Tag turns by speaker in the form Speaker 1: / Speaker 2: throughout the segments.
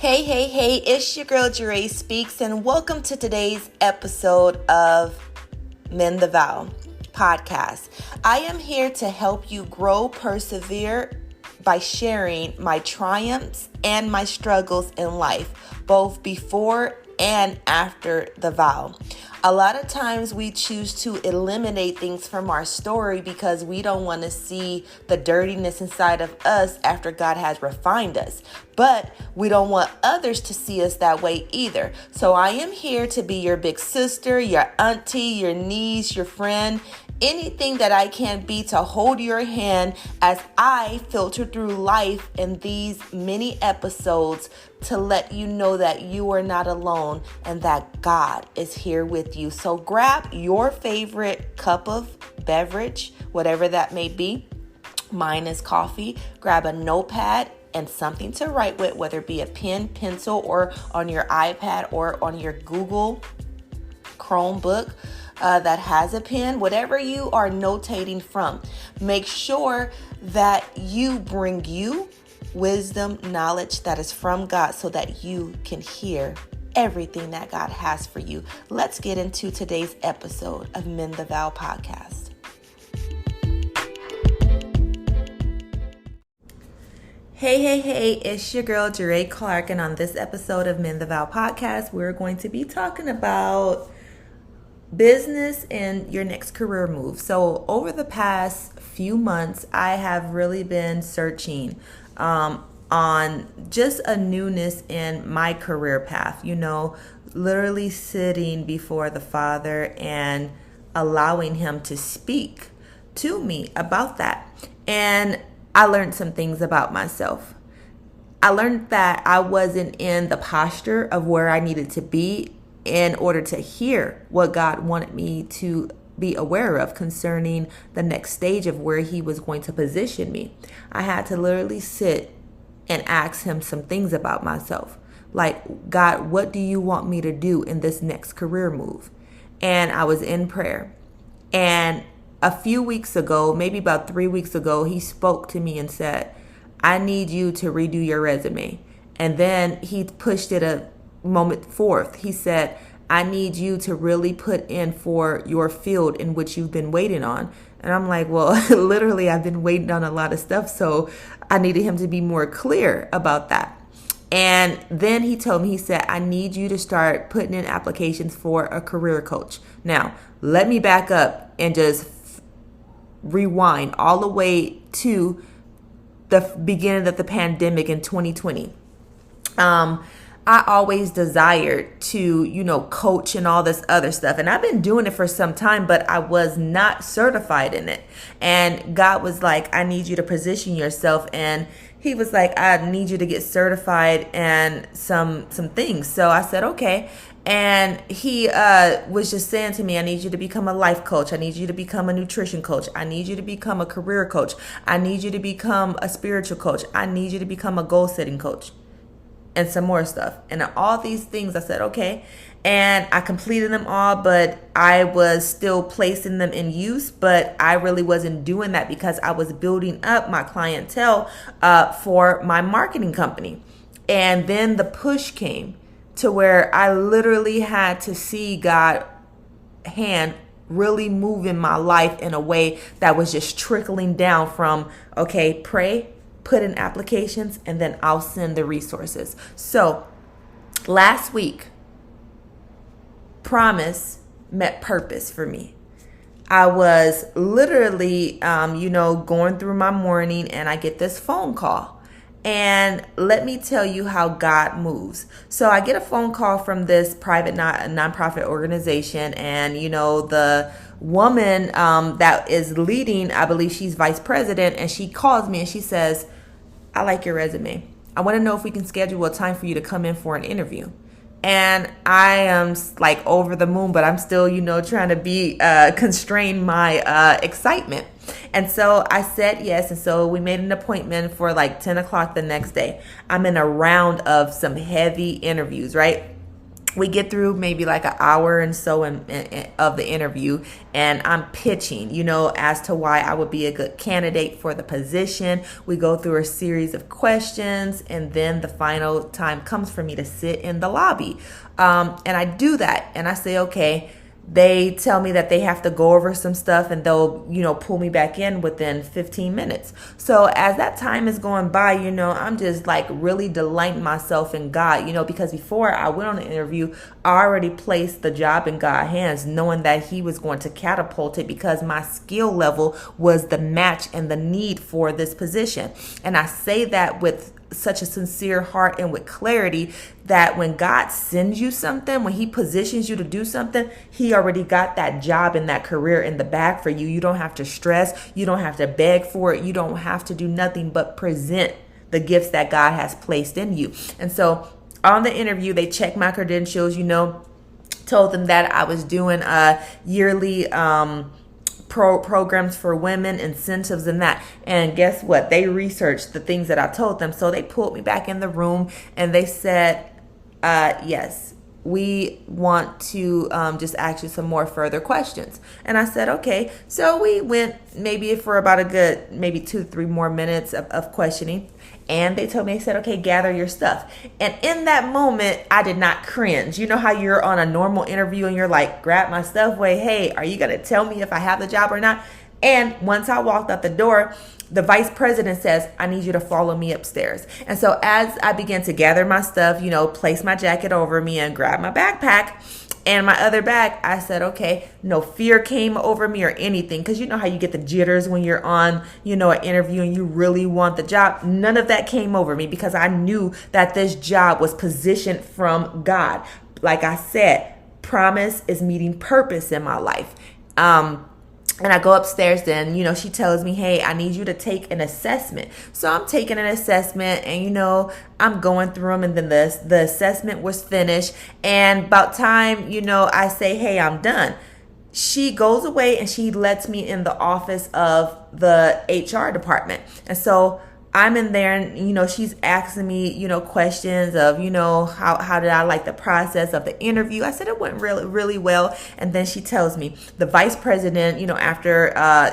Speaker 1: Hey, it's your girl Jeray Speaks, and welcome to today's episode of Mend the Vow podcast. I am here to help you grow, persevere by sharing my triumphs and my struggles in life, both before and after the vow. A lot of times we choose to eliminate things from our story because we don't want to see the dirtiness inside of us after God has refined us. But we don't want others to see us that way either. So I am here to be your big sister, your auntie, your niece, your friend, anything that I can be to hold your hand as I filter through life in these mini episodes to let you know that you are not alone and that God is here with you. So grab your favorite cup of beverage, whatever that may be. Mine is coffee. Grab a notepad and something to write with, whether it be a pen, pencil, or on your iPad or on your Google Chromebook that has a pen, whatever you are notating from. Make sure that you bring you wisdom, knowledge that is from God so that you can hear everything that God has for you. Let's get into today's episode of Mend the Vow podcast. Hey, it's your girl Jeray Clark, and on this episode of Mend the Vow podcast, we're going to be talking about business and your next career move. So over the past few months, I have really been searching on just a newness in my career path, literally sitting before the Father and allowing Him to speak to me about that. And I learned some things about myself. I learned that I wasn't in the posture of where I needed to be in order to hear what God wanted me to be aware of concerning the next stage of where He was going to position me. I had to literally sit and ask Him some things about myself. Like, God, what do you want me to do in this next career move? And I was in prayer. And a few weeks ago, maybe about 3 weeks ago, He spoke to me and said, I need you to redo your resume. And then He pushed it a moment forth. He said, I need you to really put in for your field in which you've been waiting on. And I'm like, well, literally, I've been waiting on a lot of stuff. So I needed Him to be more clear about that. And then He told me, He said, I need you to start putting in applications for a career coach. Now, let me back up and just rewind all the way to the beginning of the pandemic in 2020. I always desired to, coach and all this other stuff. And I've been doing it for some time, but I was not certified in it. And God was like, I need you to position yourself. And He was like, I need you to get certified and some things. So I said, okay. And He was just saying to me, I need you to become a life coach. I need you to become a nutrition coach. I need you to become a career coach. I need you to become a spiritual coach. I need you to become a goal setting coach. And some more stuff. And all these things, I said, okay. And I completed them all, but I was still placing them in use. But I really wasn't doing that because I was building up my clientele for my marketing company. And then the push came to where I literally had to see God's hand really move in my life in a way that was just trickling down from, okay, pray, put in applications, and then I'll send the resources. So last week, promise met purpose for me. I was literally, going through my morning and I get this phone call. And let me tell you how God moves. So I get a phone call from this private nonprofit organization, and the woman that is leading, I believe she's vice president, and she calls me and she says, I like your resume. I want to know if we can schedule a time for you to come in for an interview. And I am like over the moon, but I'm still, trying to be constrain my excitement. And so I said yes. And so we made an appointment for like 10 o'clock the next day. I'm in a round of some heavy interviews, right? we get through maybe like an hour and so of the interview, and I'm pitching, as to why I would be a good candidate for the position. We go through a series of questions, and then the final time comes for me to sit in the lobby. And I do that, and I say, okay. They tell me that they have to go over some stuff, and they'll, pull me back in within 15 minutes. So as that time is going by, I'm just like really delighting myself in God, because before I went on the interview, I already placed the job in God's hands, knowing that He was going to catapult it because my skill level was the match and the need for this position. And I say that with such a sincere heart and with clarity that when God sends you something, when He positions you to do something, He already got that job and that career in the bag for you. You don't have to stress. You don't have to beg for it. You don't have to do nothing but present the gifts that God has placed in you. And so on the interview, they checked my credentials, told them that I was doing a yearly programs for women, incentives and that. And guess what? They researched the things that I told them. So they pulled me back in the room and they said, yes, we want to just ask you some more further questions. And I said, okay. So we went maybe for about a good, maybe 2-3 more minutes of questioning. And they told me, they said, okay, gather your stuff. And in that moment, I did not cringe. You know how you're on a normal interview and you're like, grab my stuff. Wait, hey, are you going to tell me if I have the job or not? And once I walked out the door, the vice president says, I need you to follow me upstairs. And so as I began to gather my stuff, place my jacket over me and grab my backpack and my other bag, I said, okay, no fear came over me or anything. Because you know how you get the jitters when you're on, an interview and you really want the job. None of that came over me because I knew that this job was positioned from God. Like I said, promise is meeting purpose in my life. And I go upstairs then, she tells me, hey, I need you to take an assessment. So I'm taking an assessment and, I'm going through them. And then the assessment was finished. And about time, I say, hey, I'm done. She goes away and she lets me in the office of the HR department. And so I'm in there and, she's asking me, questions of, how did I like the process of the interview? I said it went really, really well. And then she tells me the vice president, after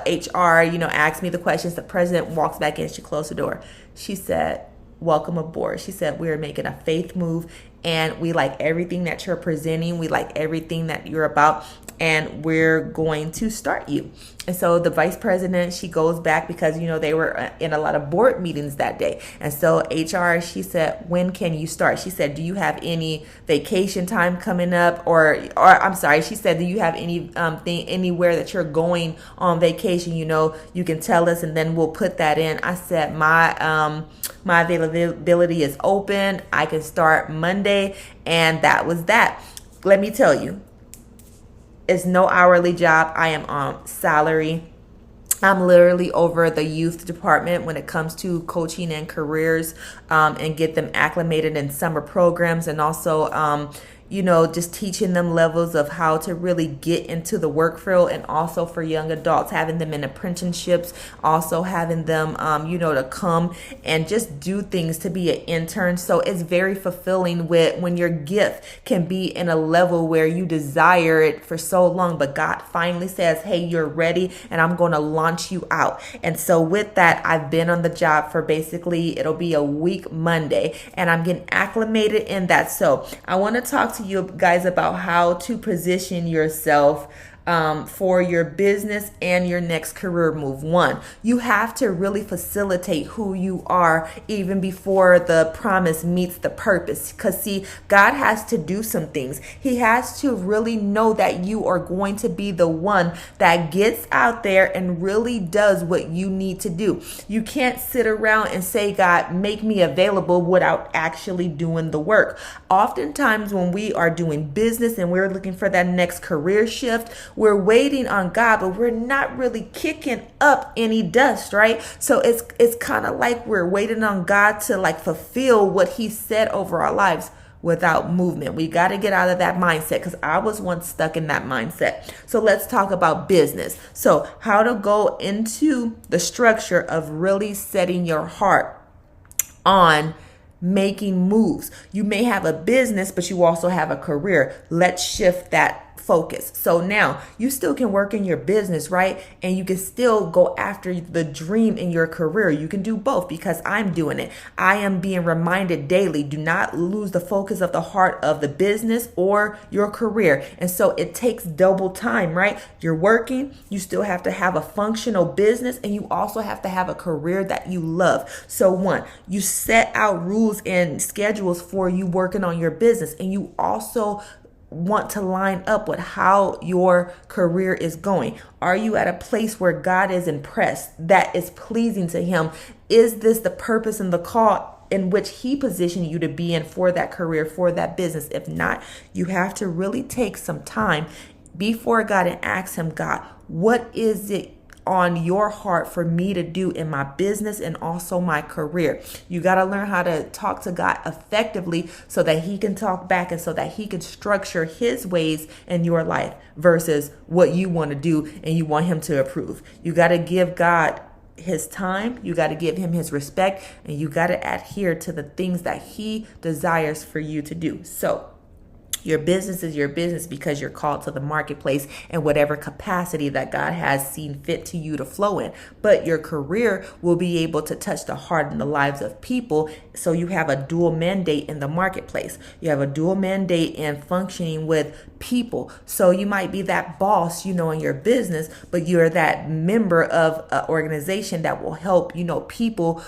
Speaker 1: HR, asked me the questions, the president walks back in, she closed the door. She said, welcome aboard. She said, we're making a faith move and we like everything that you're presenting. We like everything that you're about. And we're going to start you. And so the vice president, she goes back because, they were in a lot of board meetings that day. And so HR, she said, when can you start? She said, do you have any vacation time coming up? Or I'm sorry, she said, do you have any thing anywhere that you're going on vacation? You can tell us and then we'll put that in. I said, my availability is open. I can start Monday. And that was that. Let me tell you. It's no hourly job. I am on salary. I'm literally over the youth department when it comes to coaching and careers and get them acclimated in summer programs and also just teaching them levels of how to really get into the work field and also for young adults, having them in apprenticeships, also having them, to come and just do things to be an intern. So it's very fulfilling when your gift can be in a level where you desire it for so long, but God finally says, hey, you're ready and I'm going to launch you out. And so with that, I've been on the job for basically, it'll be a week Monday and I'm getting acclimated in that. So I want to talk to you guys about how to position yourself for your business and your next career move. One, you have to really facilitate who you are even before the promise meets the purpose. Because see, God has to do some things. He has to really know that you are going to be the one that gets out there and really does what you need to do. You can't sit around and say, God, make me available without actually doing the work. Oftentimes when we are doing business and we're looking for that next career shift, we're waiting on God, but we're not really kicking up any dust, right? So it's kind of like we're waiting on God to like fulfill what He said over our lives without movement. We got to get out of that mindset because I was once stuck in that mindset. So let's talk about business. So how to go into the structure of really setting your heart on making moves. You may have a business, but you also have a career. Let's shift that focus. So now you still can work in your business, right? And you can still go after the dream in your career. You can do both because I'm doing it. I am being reminded daily, do not lose the focus of the heart of the business or your career. And so it takes double time, right? You're working, you still have to have a functional business, and you also have to have a career that you love. So one, you set out rules and schedules for you working on your business, and you also want to line up with how your career is going. Are you at a place where God is impressed, that is pleasing to him? Is this the purpose and the call in which he positioned you to be in for that career, for that business? If not, you have to really take some time before God and ask him, God, what is it on your heart for me to do in my business and also my career? You got to learn how to talk to God effectively so that he can talk back and so that he can structure his ways in your life versus what you want to do and you want him to approve. You got to give God his time, you got to give him his respect, and you got to adhere to the things that he desires for you to do. So your business is your business because you're called to the marketplace in whatever capacity that God has seen fit to you to flow in. But your career will be able to touch the heart and the lives of people. So you have a dual mandate in the marketplace. You have a dual mandate in functioning with people. So you might be that boss, in your business, but you're that member of an organization that will help, people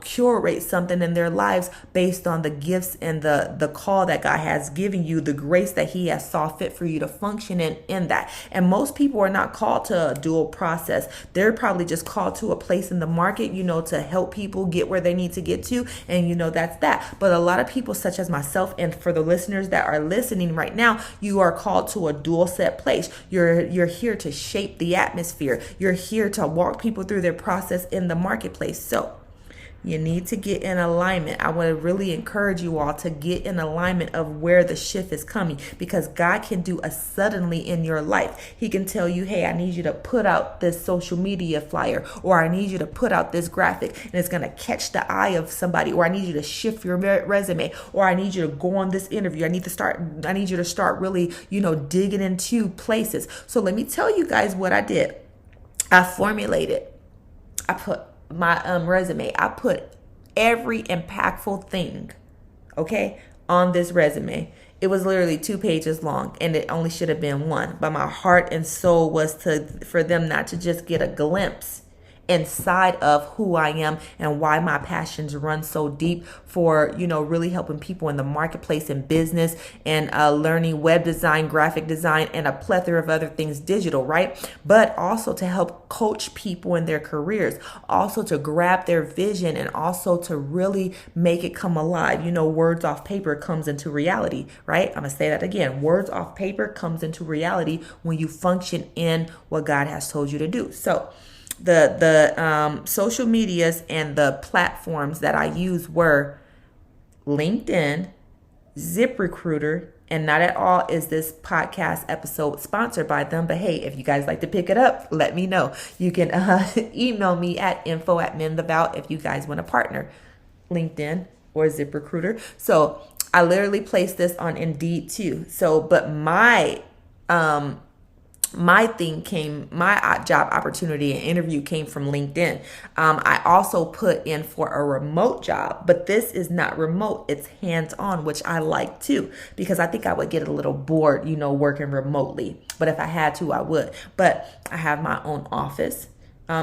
Speaker 1: curate something in their lives based on the gifts and the call that God has given you, the grace that he has saw fit for you to function in that. And most people are not called to a dual process. They're probably just called to a place in the market, to help people get where they need to get to. And that's that. But a lot of people, such as myself, and for the listeners that are listening right now, you are called to a dual set place. You're here to shape the atmosphere. You're here to walk people through their process in the marketplace. So you need to get in alignment. I want to really encourage you all to get in alignment of where the shift is coming, because God can do a suddenly in your life. He can tell you, hey, I need you to put out this social media flyer, or I need you to put out this graphic and it's going to catch the eye of somebody, or I need you to shift your resume, or I need you to go on this interview. I need you to start really, digging into places. So let me tell you guys what I did. I put my resume. I put every impactful thing, okay, on this resume. It was literally 2 pages long, and it only should have been 1. But my heart and soul was for them not to just get a glimpse inside of who I am and why my passions run so deep for, really helping people in the marketplace and business and learning web design, graphic design, and a plethora of other things digital, right? But also to help coach people in their careers, also to grab their vision and also to really make it come alive. Words off paper comes into reality, right? I'm going to say that again. Words off paper comes into reality when you function in what God has told you to do. So the social medias and the platforms that I use were LinkedIn, ZipRecruiter, and not at all is this podcast episode sponsored by them. But hey, if you guys like to pick it up, let me know. You can email me at info@menthevow if you guys want to partner. LinkedIn or ZipRecruiter. So I literally placed this on Indeed too. So, but my job opportunity and interview came from LinkedIn. I also put in for a remote job, but this is not remote. It's hands-on, which I like too, because I think I would get a little bored, working remotely. But if I had to, I would. But I have my own office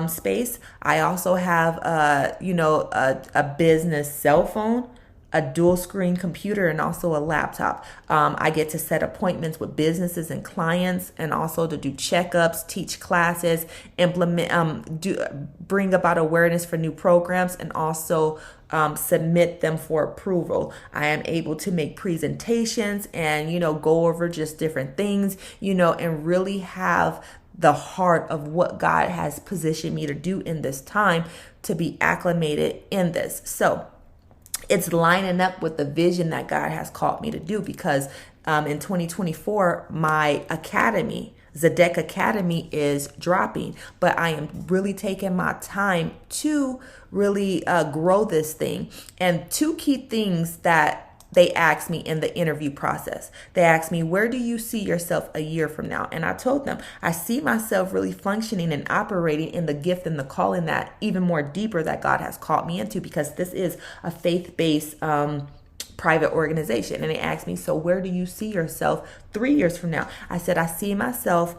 Speaker 1: space. I also have, a business cell phone, a dual screen computer, and also a laptop. I get to set appointments with businesses and clients, and also to do checkups, teach classes, bring about awareness for new programs, and also submit them for approval. I am able to make presentations and, go over just different things, and really have the heart of what God has positioned me to do in this time to be acclimated in this. So it's lining up with the vision that God has called me to do, because in 2024, my academy, Zedek Academy is dropping, but I am really taking my time to really grow this thing. And two key things that they asked me in the interview process. They asked me, where do you see yourself a year from now? And I told them, I see myself really functioning and operating in the gift and the calling that even more deeper that God has called me into, because this is a faith-based private organization. And they asked me, so where do you see yourself 3 years from now? I said, I see myself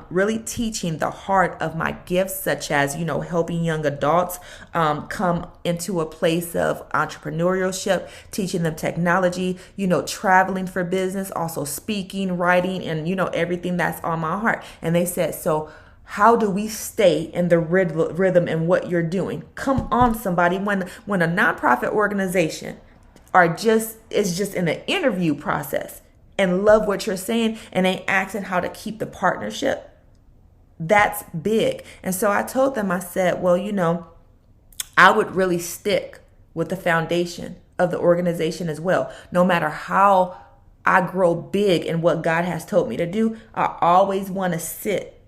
Speaker 1: really teaching the heart of my gifts, such as, helping young adults come into a place of entrepreneurship, teaching them technology, traveling for business, also speaking, writing, and, everything that's on my heart. And they said, so how do we stay in the rhythm in what you're doing? Come on, somebody. When a nonprofit organization is just in the interview process and love what you're saying and ain't asking how to keep the partnership, that's big. And so I told them, I said, well, I would really stick with the foundation of the organization as well. No matter how I grow big in what God has told me to do, I always want to sit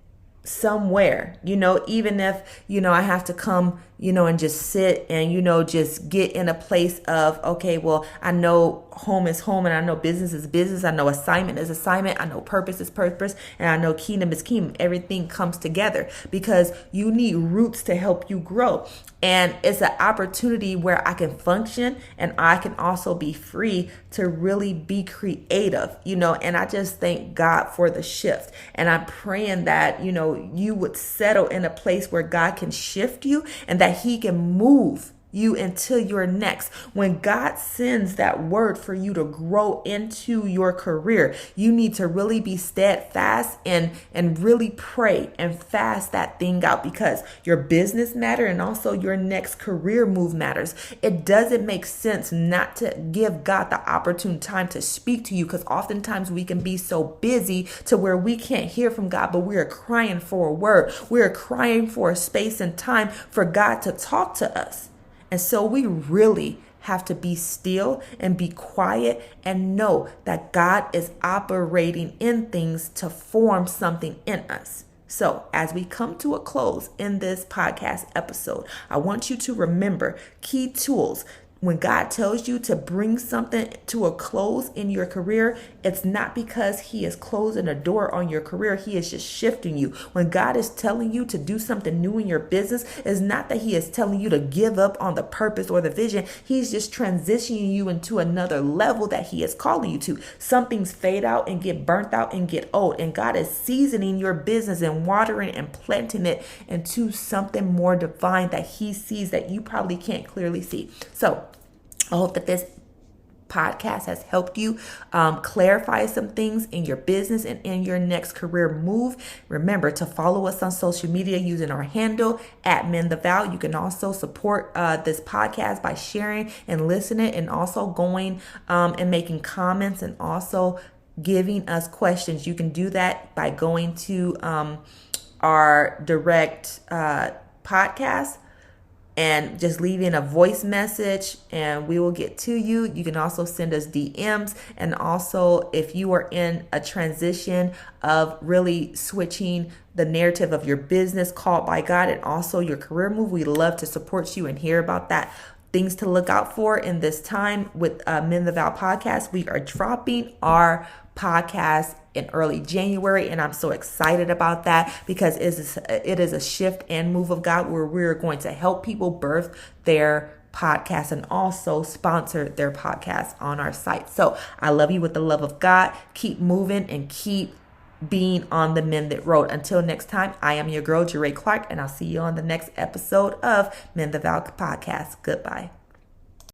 Speaker 1: somewhere, even if, I have to come, and just sit and, just get in a place of, okay, well, I know home is home and I know business is business. I know assignment is assignment. I know purpose is purpose. And I know kingdom is kingdom. Everything comes together because you need roots to help you grow. And it's an opportunity where I can function and I can also be free to really be creative, and I just thank God for the shift. And I'm praying that, you would settle in a place where God can shift you and that He can move you until you're next. When God sends that word for you to grow into your career, you need to really be steadfast and really pray and fast that thing out, because your business matter and also your next career move matters. It doesn't make sense not to give God the opportune time to speak to you, because oftentimes we can be so busy to where we can't hear from God, but we are crying for a word. We are crying for a space and time for God to talk to us. And so we really have to be still and be quiet and know that God is operating in things to form something in us. So as we come to a close in this podcast episode, I want you to remember key tools. When God tells you to bring something to a close in your career, it's not because He is closing a door on your career. He is just shifting you. When God is telling you to do something new in your business, it's not that He is telling you to give up on the purpose or the vision. He's just transitioning you into another level that He is calling you to. Some things fade out and get burnt out and get old. And God is seasoning your business and watering and planting it into something more divine that He sees that you probably can't clearly see. So I hope that this podcast has helped you clarify some things in your business and in your next career move. Remember to follow us on social media using our handle @MenTheVow. You can also support this podcast by sharing and listening, and also going and making comments, and also giving us questions. You can do that by going to our direct podcast and just leaving a voice message, and we will get to you. You can also send us DMs. And also, if you are in a transition of really switching the narrative of your business called by God and also your career move, we love to support you and hear about that. Things to look out for in this time with Men the Vow podcast. We are dropping our podcast in early January, and I'm so excited about that because it is a shift and move of God where we're going to help people birth their podcast and also sponsor their podcast on our site. So I love you with the love of God. Keep moving and keep being on the mended road. Until next time, I am your girl, Jeray Clark, and I'll see you on the next episode of Men the Vow podcast. Goodbye.